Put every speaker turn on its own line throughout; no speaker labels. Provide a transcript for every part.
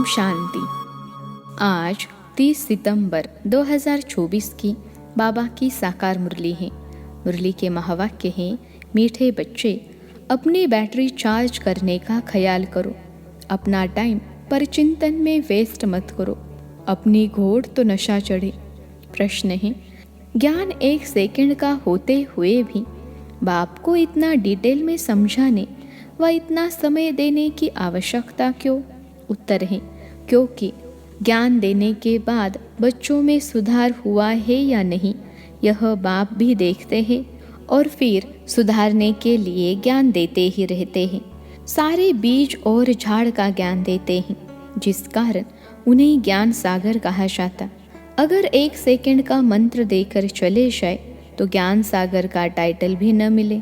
ओम शांति। आज 30 सितंबर 2024 की बाबा की साकार मुरली है। मुरली के महावाक्य हैं, मीठे बच्चे अपनी बैटरी चार्ज करने का ख्याल करो, अपना टाइम परिचिंतन में वेस्ट मत करो, अपनी घोड़ तो नशा चढ़े। प्रश्न है, ज्ञान 1 सेकंड का होते हुए भी बाप को इतना डिटेल में समझाने व इतना समय देने की आवश्यकता क्यों? उत्तर है, क्योंकि ज्ञान देने के बाद बच्चों में सुधार हुआ है या नहीं, यह बाप भी देखते हैं और फिर सुधारने के लिए ज्ञान देते ही रहते हैं। सारे बीज और झाड़ का ज्ञान देते हैं, जिस कारण उन्हें ज्ञान सागर कहा जाता। अगर 1 सेकंड का मंत्र देकर चले जाए तो ज्ञान सागर का टाइटल भी न मिले।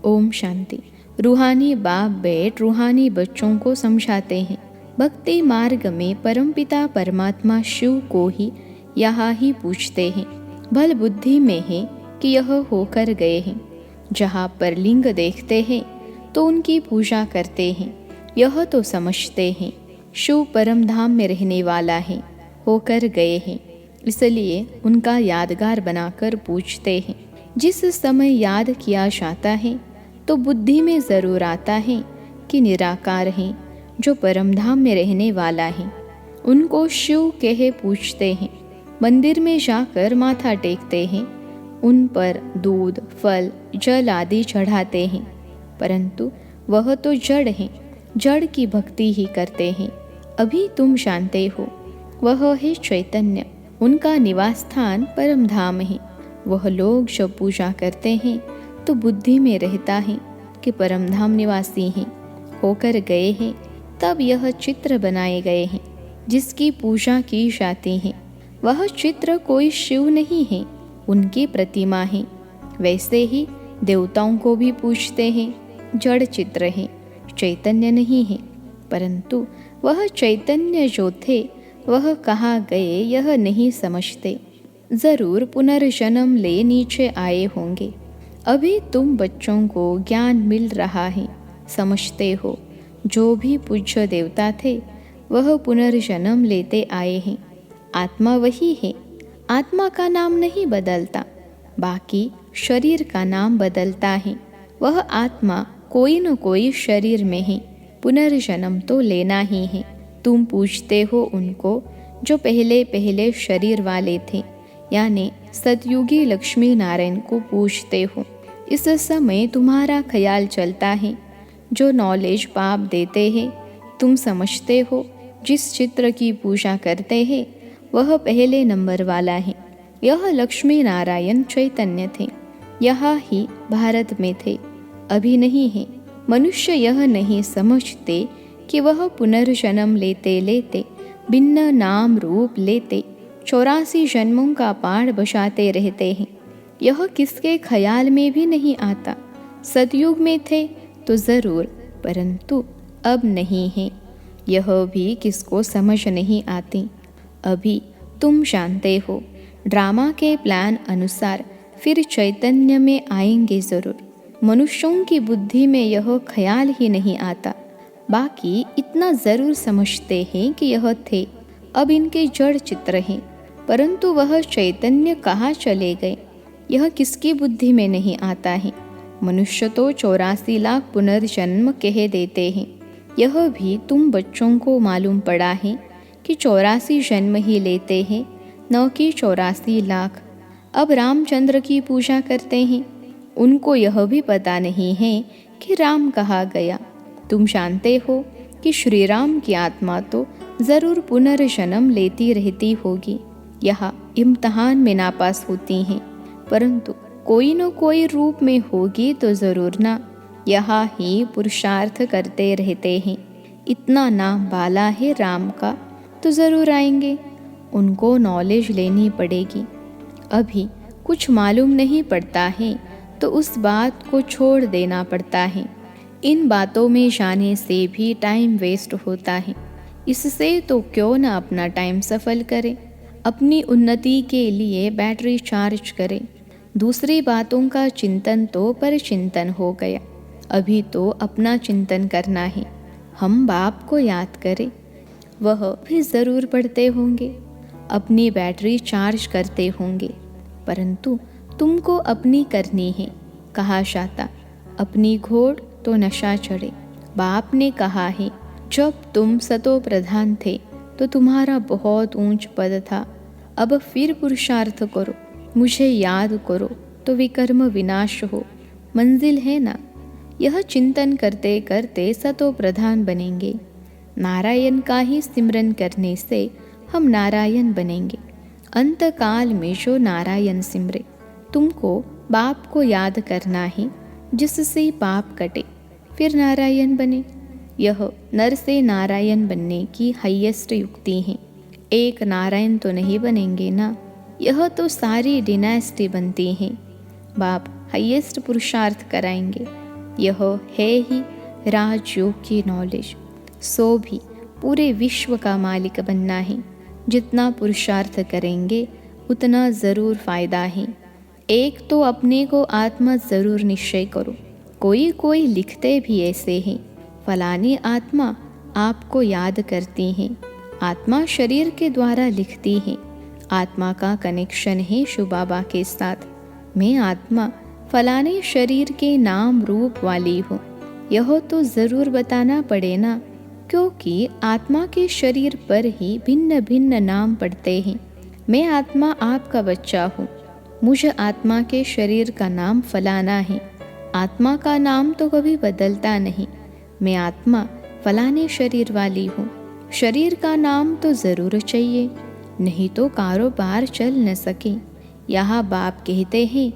ओम शांति। रूहानी बाप बेट रूहानी बच्चों को समझाते हैं, भक्ति मार्ग में परमपिता परमात्मा शिव को ही यहाँ ही पूछते हैं। बल बुद्धि में है कि यह होकर गए हैं। जहाँ पर लिंग देखते हैं तो उनकी पूजा करते हैं, यह तो समझते हैं शिव परम धाम में रहने वाला है, होकर गए हैं, इसलिए उनका यादगार बनाकर पूछते हैं। जिस समय याद किया जाता है तो बुद्धि में ज़रूर आता है कि निराकार हैं, जो परमधाम में रहने वाला है। उनको शिव कहे पूछते हैं, मंदिर में जाकर माथा टेकते हैं, उन पर दूध फल जल आदि चढ़ाते हैं, परंतु वह तो जड़ हैं, जड़ की भक्ति ही करते हैं। अभी तुम जानते हो वह है चैतन्य, उनका निवास स्थान परमधाम है। वह लोग जब पूजा करते हैं तो बुद्धि में रहता है कि परमधाम निवासी हैं, होकर गए हैं। तब यह चित्र बनाए गए हैं जिसकी पूजा की जाती है। वह चित्र कोई शिव नहीं है, उनकी प्रतिमा है। वैसे ही देवताओं को भी पूछते हैं, जड़ चित्र है, चैतन्य नहीं है। परंतु वह चैतन्य जो थे वह कहाँ गए यह नहीं समझते। ज़रूर पुनर्जन्म ले नीचे आए होंगे। अभी तुम बच्चों को ज्ञान मिल रहा है, समझते हो जो भी पूज्य देवता थे वह पुनर्जन्म लेते आए हैं। आत्मा वही है, आत्मा का नाम नहीं बदलता, बाकी शरीर का नाम बदलता है। वह आत्मा कोई न कोई शरीर में है, पुनर्जन्म तो लेना ही है। तुम पूछते हो उनको जो पहले शरीर वाले थे, यानी सतयुगी लक्ष्मी नारायण को पूछते हो। इस समय तुम्हारा ख्याल चलता है, जो नॉलेज बाप देते हैं तुम समझते हो। जिस चित्र की पूजा करते हैं वह पहले नंबर वाला है। यह लक्ष्मी नारायण चैतन्य थे, यहाँ ही भारत में थे, अभी नहीं है। मनुष्य यह नहीं समझते कि वह पुनर्जन्म लेते लेते भिन्न नाम रूप लेते 84 जन्मों का पाठ बजाते रहते हैं। यह किसके ख्याल में भी नहीं आता। सतयुग में थे तो ज़रूर, परंतु अब नहीं है। यह भी किसको समझ नहीं आती। अभी तुम जानते हो ड्रामा के प्लान अनुसार फिर चैतन्य में आएंगे ज़रूर। मनुष्यों की बुद्धि में यह ख्याल ही नहीं आता। बाकी इतना ज़रूर समझते हैं कि यह थे, अब इनके जड़ चित्र हैं, परंतु वह चैतन्य कहाँ चले गए यह किसकी बुद्धि में नहीं आता है। मनुष्य तो 84 लाख पुनर्जन्म कह देते हैं। यह भी तुम बच्चों को मालूम पड़ा है कि 84 जन्म ही लेते हैं, न कि 84 लाख। अब रामचंद्र की पूजा करते हैं, उनको यह भी पता नहीं है कि राम कहाँ गया। तुम जानते हो कि श्री राम की आत्मा तो ज़रूर पुनर्जन्म लेती रहती होगी, यहाँ इम्तहान में नापास होती हैं, परंतु कोई न कोई रूप में होगी तो ज़रूर ना, यहाँ ही पुरुषार्थ करते रहते हैं। इतना नाम बाला है राम का तो ज़रूर आएंगे, उनको नॉलेज लेनी पड़ेगी। अभी कुछ मालूम नहीं पड़ता है तो उस बात को छोड़ देना पड़ता है। इन बातों में जाने से भी टाइम वेस्ट होता है, इससे तो क्यों न अपना टाइम सफल करें, अपनी उन्नति के लिए बैटरी चार्ज करें। दूसरी बातों का चिंतन तो परिचिंतन हो गया, अभी तो अपना चिंतन करना है। हम बाप को याद करें, वह भी ज़रूर पढ़ते होंगे, अपनी बैटरी चार्ज करते होंगे, परंतु तुमको अपनी करनी है। कहा जाता अपनी घोड़ तो नशा चढ़े। बाप ने कहा है जब तुम सतो प्रधान थे तो तुम्हारा बहुत ऊंच पद था, अब फिर पुरुषार्थ करो, मुझे याद करो तो विकर्म विनाश हो। मंजिल है ना, यह चिंतन करते करते सतो प्रधान बनेंगे। नारायण का ही सिमरन करने से हम नारायण बनेंगे। अंतकाल में जो नारायण सिमरे, तुमको बाप को याद करना है जिससे पाप कटे, फिर नारायण बने। यह नर से नारायण बनने की हाईएस्ट युक्ति है। एक नारायण तो नहीं बनेंगे ना, यह तो सारी डिनास्टी बनती है। बाप हाईएस्ट पुरुषार्थ कराएंगे। यह है ही राजयोग की नॉलेज। सो भी पूरे विश्व का मालिक बनना है। जितना पुरुषार्थ करेंगे उतना ज़रूर फ़ायदा है। एक तो अपने को आत्मा ज़रूर निश्चय करो। कोई लिखते भी ऐसे हैं, फलानी आत्मा आपको याद करती है। आत्मा शरीर के द्वारा लिखती है। आत्मा का कनेक्शन है शिव बाबा के साथ। मैं आत्मा फलाने शरीर के नाम रूप वाली हूँ, यह तो ज़रूर बताना पड़े ना, क्योंकि आत्मा के शरीर पर ही भिन्न भिन्न नाम पड़ते हैं। मैं आत्मा आपका बच्चा हूँ, मुझ आत्मा के शरीर का नाम फलाना है। आत्मा का नाम तो कभी बदलता नहीं। मैं आत्मा फलाने शरीर वाली हूँ। शरीर का नाम तो ज़रूर चाहिए, नहीं तो कारोबार चल न सके। यहाँ बाप कहते हैं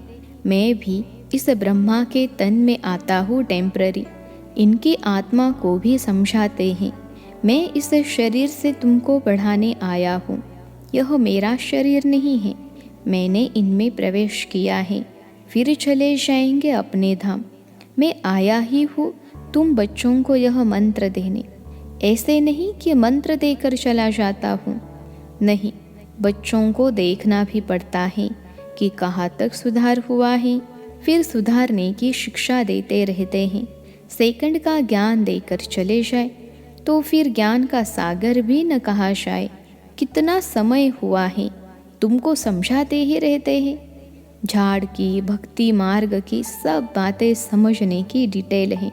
मैं भी इस ब्रह्मा के तन में आता हूँ टेम्पररी। इनकी आत्मा को भी समझाते हैं मैं इस शरीर से तुमको पढ़ाने आया हूँ। यह मेरा शरीर नहीं है, मैंने इनमें प्रवेश किया है, फिर चले जाएंगे अपने धाम। मैं आया ही हूँ तुम बच्चों को यह मंत्र देने। ऐसे नहीं कि मंत्र देकर चला जाता हूँ, नहीं, बच्चों को देखना भी पड़ता है कि कहाँ तक सुधार हुआ है, फिर सुधारने की शिक्षा देते रहते हैं। सेकंड का ज्ञान देकर चले जाए तो फिर ज्ञान का सागर भी न कहा जाए। कितना समय हुआ है, तुमको समझाते ही रहते हैं। झाड़ की, भक्ति मार्ग की सब बातें समझने की डिटेल है,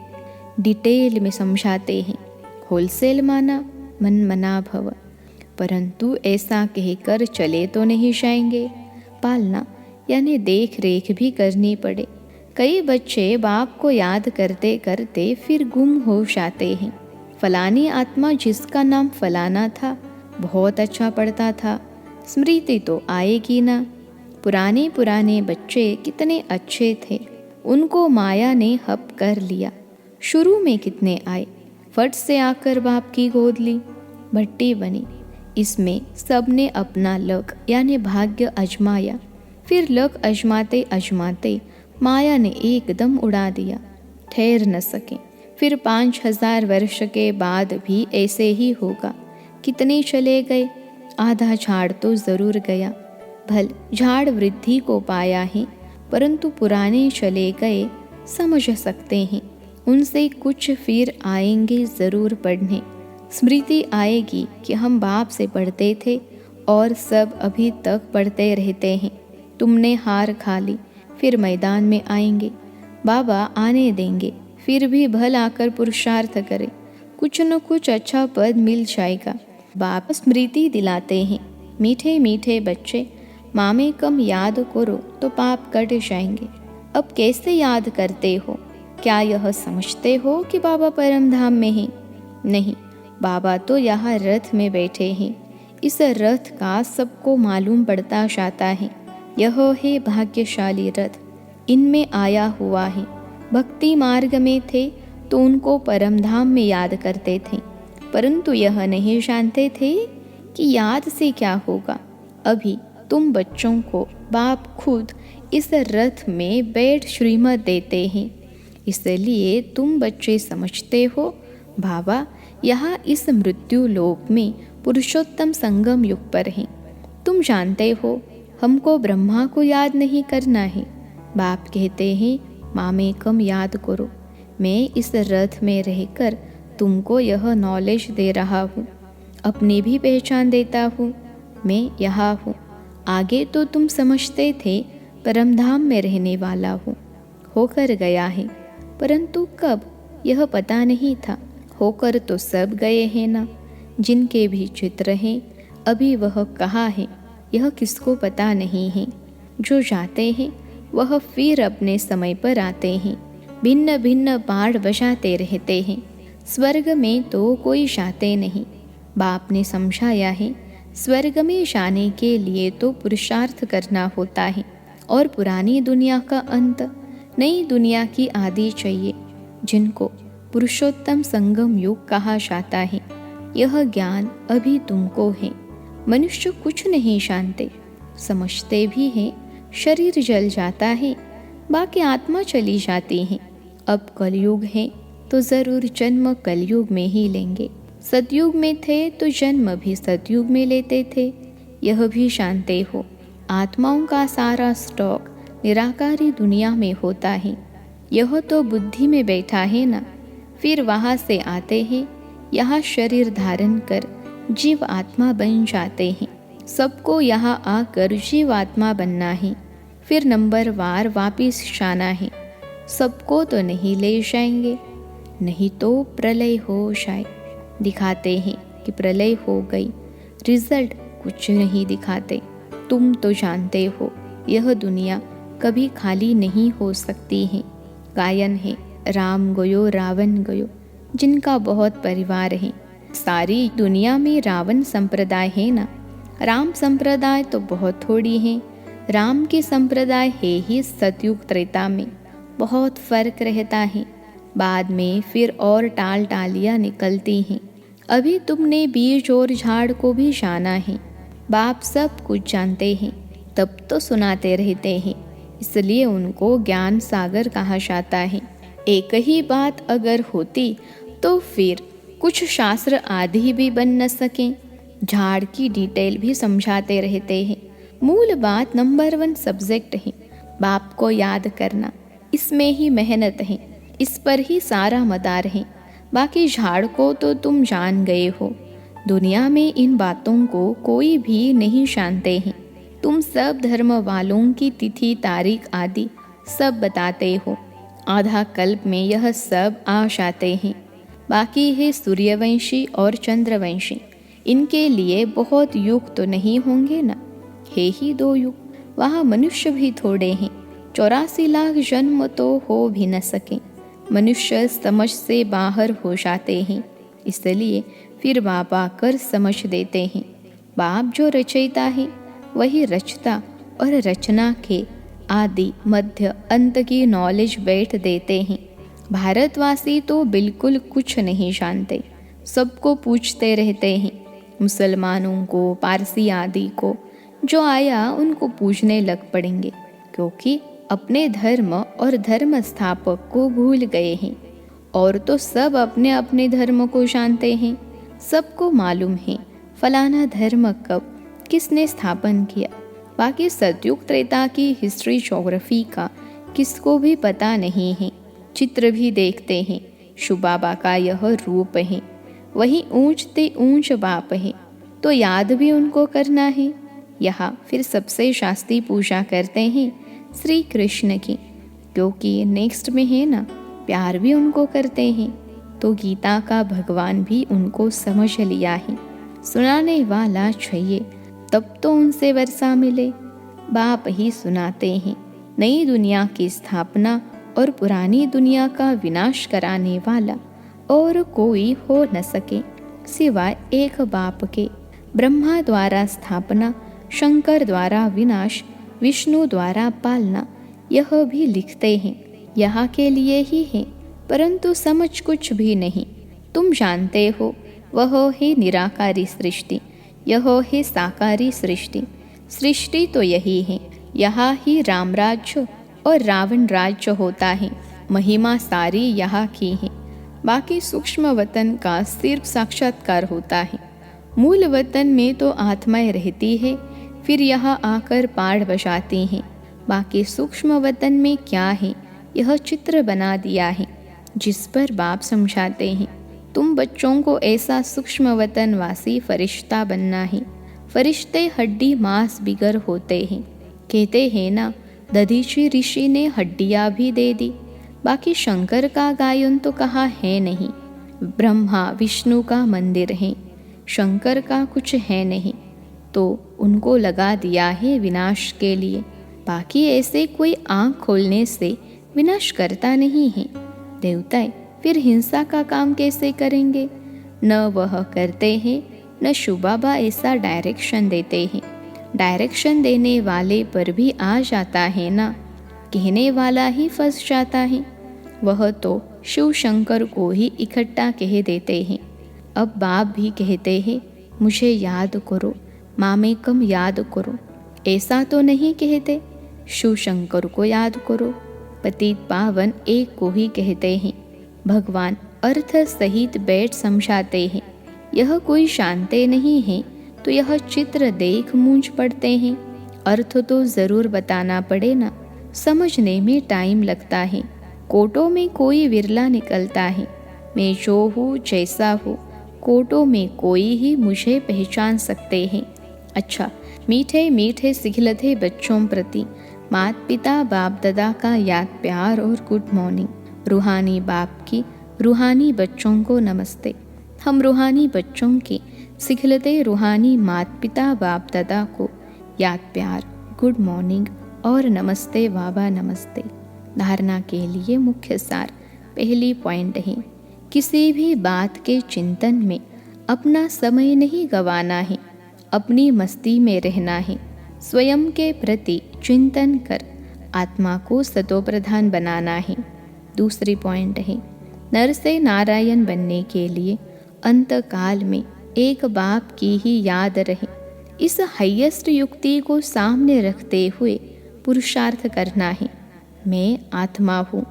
डिटेल में समझाते हैं। होलसेल माना मन मना भव, परंतु ऐसा कहकर चले तो नहीं जाएंगे। पालना यानी देख रेख भी करनी पड़े। कई बच्चे बाप को याद करते करते फिर गुम हो जाते हैं। फलानी आत्मा जिसका नाम फलाना था बहुत अच्छा पढ़ता था, स्मृति तो आएगी ना। पुराने बच्चे कितने अच्छे थे, उनको माया ने हप कर लिया। शुरू में कितने आए, फट से आकर बाप की गोद ली, भट्टी बनी। इसमें सबने अपना लक यानी भाग्य अजमाया। फिर लक अजमाते अजमाते माया ने एकदम उड़ा दिया, ठहर न सके। फिर 5000 वर्ष के बाद भी ऐसे ही होगा। कितने चले गए, आधा झाड़ तो ज़रूर गया। भल झाड़ वृद्धि को पाया है, परंतु पुराने चले गए, समझ सकते हैं। उनसे कुछ फिर आएंगे ज़रूर पढ़ने। स्मृति आएगी कि हम बाप से पढ़ते थे और सब अभी तक पढ़ते रहते हैं। तुमने हार खा ली, फिर मैदान में आएंगे, बाबा आने देंगे, फिर भी भल आकर पुरुषार्थ करें, कुछ न कुछ अच्छा पद मिल जाएगा। बाप स्मृति दिलाते हैं, मीठे मीठे बच्चे मामे कम याद करो तो पाप कट जाएंगे। अब कैसे याद करते हो, क्या यह समझते हो कि बाबा परम धाम में हैं? नहीं, बाबा तो यहाँ रथ में बैठे हैं। इस रथ का सबको मालूम पड़ता जाता है। यह है भाग्यशाली रथ, इनमें आया हुआ है। भक्ति मार्ग में थे तो उनको परम धाम में याद करते थे, परंतु यह नहीं जानते थे कि याद से क्या होगा। अभी तुम बच्चों को बाप खुद इस रथ में बैठ श्रीमत देते हैं, इसलिए तुम बच्चे समझते हो बाबा यहाँ इस मृत्यु लोक में पुरुषोत्तम संगम युग पर हैं। तुम जानते हो हमको ब्रह्मा को याद नहीं करना है। बाप कहते हैं मामे कम याद करो। मैं इस रथ में रहकर तुमको यह नॉलेज दे रहा हूँ। अपनी भी पहचान देता हूँ, मैं यहाँ हूँ। आगे तो तुम समझते थे परमधाम में रहने वाला हूँ, होकर गया है, परंतु कब यह पता नहीं था। होकर तो सब गए हैं ना, जिनके भी चित्र हैं, अभी वह कहाँ है यह किसको पता नहीं है। जो जाते हैं वह फिर अपने समय पर आते हैं, भिन्न भिन्न बाढ़ बजाते रहते हैं। स्वर्ग में तो कोई जाते नहीं। बाप ने समझाया है, स्वर्ग में जाने के लिए तो पुरुषार्थ करना होता है, और पुरानी दुनिया का अंत, नई दुनिया की आदि चाहिए, जिनको पुरुषोत्तम संगम युग कहा जाता है। यह ज्ञान अभी तुमको है। मनुष्य कुछ नहीं जानते, समझते भी हैं शरीर जल जाता है, बाकी आत्मा चली जाती है। अब कलयुग है तो जरूर जन्म कलयुग में ही लेंगे। सतयुग में थे तो जन्म भी सतयुग में लेते थे, यह भी जानते हो। आत्माओं का सारा स्टॉक निराकारी दुनिया में होता है, यह तो बुद्धि में बैठा है ना। फिर वहाँ से आते हैं, यहाँ शरीर धारण कर जीव आत्मा बन जाते हैं। सबको यहाँ आकर जीव आत्मा बनना है, फिर नंबर वार वापिस जाना है। सबको तो नहीं ले जाएंगे, नहीं तो प्रलय हो जाए। दिखाते हैं कि प्रलय हो गई, रिजल्ट कुछ नहीं दिखाते। तुम तो जानते हो यह दुनिया कभी खाली नहीं हो सकती है। गायन है, राम गयो रावण गयो, जिनका बहुत परिवार है। सारी दुनिया में रावण संप्रदाय है ना, राम संप्रदाय तो बहुत थोड़ी है। राम के संप्रदाय है ही सतयुग त्रेता में, बहुत फर्क रहता है। बाद में फिर और टाल टालियाँ निकलती हैं। अभी तुमने बीज और झाड़ को भी जाना है। बाप सब कुछ जानते हैं, तब तो सुनाते रहते हैं, इसलिए उनको ज्ञान सागर कहा जाता है। एक ही बात अगर होती तो फिर कुछ शास्त्र आदि भी बन न सकें। झाड़ की डिटेल भी समझाते रहते हैं। मूल बात नंबर 1 सब्जेक्ट है, बाप को याद करना, इसमें ही मेहनत है, इस पर ही सारा मदार है। बाकी झाड़ को तो तुम जान गए हो। दुनिया में इन बातों को कोई भी नहीं जानते हैं। तुम सब धर्म वालों की तिथि तारीख आदि सब बताते हो। आधा कल्प में यह सब आ जाते हैं। बाकी है सूर्यवंशी और चंद्रवंशी, इनके लिए बहुत युग तो नहीं होंगे ना, है ही 2 युग। वहाँ मनुष्य भी थोड़े हैं, 84 लाख जन्म तो हो भी न सके। मनुष्य समझ से बाहर हो जाते हैं, इसलिए फिर बाप आकर समझ देते हैं। बाप जो रचयिता है वही रचता और रचना के आदि मध्य अंत की नॉलेज बैठ देते हैं। भारतवासी तो बिल्कुल कुछ नहीं जानते, सबको पूछते रहते हैं। मुसलमानों को, पारसी आदि को जो आया उनको पूछने लग पड़ेंगे, क्योंकि अपने धर्म और धर्म स्थापक को भूल गए हैं। और तो सब अपने अपने धर्म को जानते हैं। सबको मालूम है फलाना धर्म कब किसने स्थापन किया। बाकी सतयुग त्रेता की हिस्ट्री ज्योग्राफी का किसको भी पता नहीं है। चित्र भी देखते हैं, शिव बाबा का यह रूप है, वही ऊंचते ऊंच बाप है, तो याद भी उनको करना है। यहाँ फिर सबसे शास्त्री पूजा करते हैं श्री कृष्ण की, क्योंकि नेक्स्ट में है ना, प्यार भी उनको करते हैं। तो गीता का भगवान भी उनको समझ लिया है। सुनाने वाला चाहिए तब तो उनसे वर्षा मिले। बाप ही सुनाते हैं नई दुनिया की स्थापना और पुरानी दुनिया का विनाश कराने वाला और कोई हो न सके सिवाय एक बाप के। ब्रह्मा द्वारा स्थापना, शंकर द्वारा विनाश, विष्णु द्वारा पालना, यह भी लिखते हैं। यहाँ के लिए ही है, परंतु समझ कुछ भी नहीं। तुम जानते हो वह है निराकारी सृष्टि, यह है साकारी सृष्टि। सृष्टि तो यही है, यहाँ ही राम राज्य और रावण राज्य होता है। महिमा सारी यहाँ की है। बाकी सूक्ष्म वतन का सिर्फ साक्षात्कार होता है। मूल वतन में तो आत्माएं रहती है, फिर यहाँ आकर पाठ बजाती हैं। बाकी सूक्ष्म वतन में क्या है यह चित्र बना दिया है, जिस पर बाप समझाते हैं। तुम बच्चों को ऐसा सूक्ष्म वतनवासी फरिश्ता बनना है। फरिश्ते हड्डी मांस बिगर होते हैं। कहते हैं ना, दधीची ऋषि ने हड्डियाँ भी दे दी, बाकी शंकर का गायन तो कहा है नहीं। ब्रह्मा विष्णु का मंदिर है, शंकर का कुछ है नहीं, तो उनको लगा दिया है विनाश के लिए। बाकी ऐसे कोई आँख खोलने से विनाश करता नहीं है। देवताएं फिर हिंसा का काम कैसे करेंगे? न वह करते हैं, न शुबाबा ऐसा डायरेक्शन देते हैं। डायरेक्शन देने वाले पर भी आ जाता है ना, कहने वाला ही फंस जाता है। वह तो शिव शंकर को ही इकट्ठा कह देते हैं। अब बाप भी कहते हैं, मुझे याद करो, मामेकम याद करो। ऐसा तो नहीं कहते, शिव शंकर को याद करो। पतित पावन एक को ही कहते हैं। भगवान अर्थ सहित बैठ समझाते हैं। यह कोई शांति नहीं है तो यह चित्र देख मूंझ पड़ते हैं। अर्थ तो ज़रूर बताना पड़े ना, समझने में टाइम लगता है। कोटों में कोई विरला निकलता है। मैं जो हूँ जैसा हूँ, कोटों में कोई ही मुझे पहचान सकते हैं। अच्छा, मीठे मीठे सिखलते बच्चों प्रति माता पिता बाप दादा का याद प्यार और गुड मॉर्निंग। रूहानी बाप की रूहानी बच्चों को नमस्ते। हम रूहानी बच्चों के सिखलते रूहानी माता पिता बाप दादा को याद प्यार, गुड मॉर्निंग और नमस्ते बाबा नमस्ते। धारणा के लिए मुख्य सार। पहली पॉइंट है, किसी भी बात के चिंतन में अपना समय नहीं गंवाना है, अपनी मस्ती में रहना है। स्वयं के प्रति चिंतन कर आत्मा को सतोप्रधान बनाना है। दूसरी पॉइंट है, नर से नारायण बनने के लिए अंतकाल में एक बाप की ही याद रहे। इस हाईएस्ट युक्ति को सामने रखते हुए पुरुषार्थ करना है। मैं आत्मा हूँ,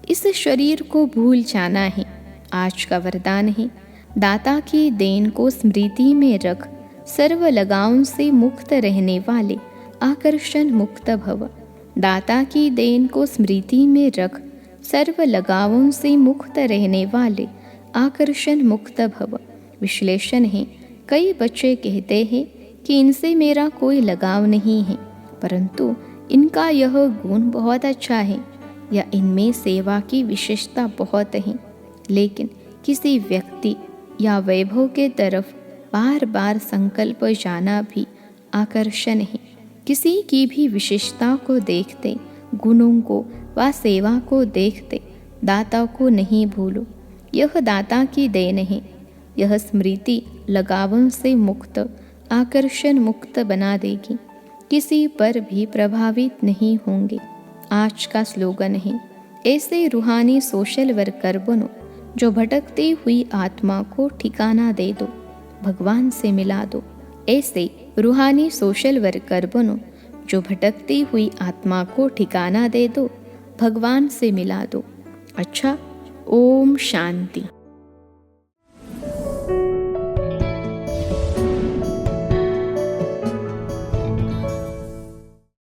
इस शरीर को भूल जाना है। आज का वरदान है, दाता की देन को स्मृति में रख, सर्व लगावों से मुक्त रहने वाले आकर्षण मुक्त भव। दाता की देन को स्मृति में रख, सर्व लगावों से मुक्त रहने वाले आकर्षण मुक्त भव। विश्लेषण है, कई बच्चे कहते हैं कि इनसे मेरा कोई लगाव नहीं है, परंतु इनका यह गुण बहुत अच्छा है या इनमें सेवा की विशेषता बहुत है, लेकिन किसी व्यक्ति या वैभव के तरफ बार बार संकल्प जाना भी आकर्षण है। किसी की भी विशेषता को देखते, गुणों को व सेवा को देखते दाता को नहीं भूलो। यह दाता की देन है। यह स्मृति लगावों से मुक्त, आकर्षण मुक्त बना देगी। किसी पर भी प्रभावित नहीं होंगे। आज का स्लोगन है, ऐसे रूहानी सोशल वर्कर बनो जो भटकती हुई आत्मा को ठिकाना दे दो, भगवान से मिला दो। ऐसे रूहानी सोशल वर्कर बनो जो भटकती हुई आत्मा को ठिकाना दे दो, भगवान से मिला दो। अच्छा, ओम शांति।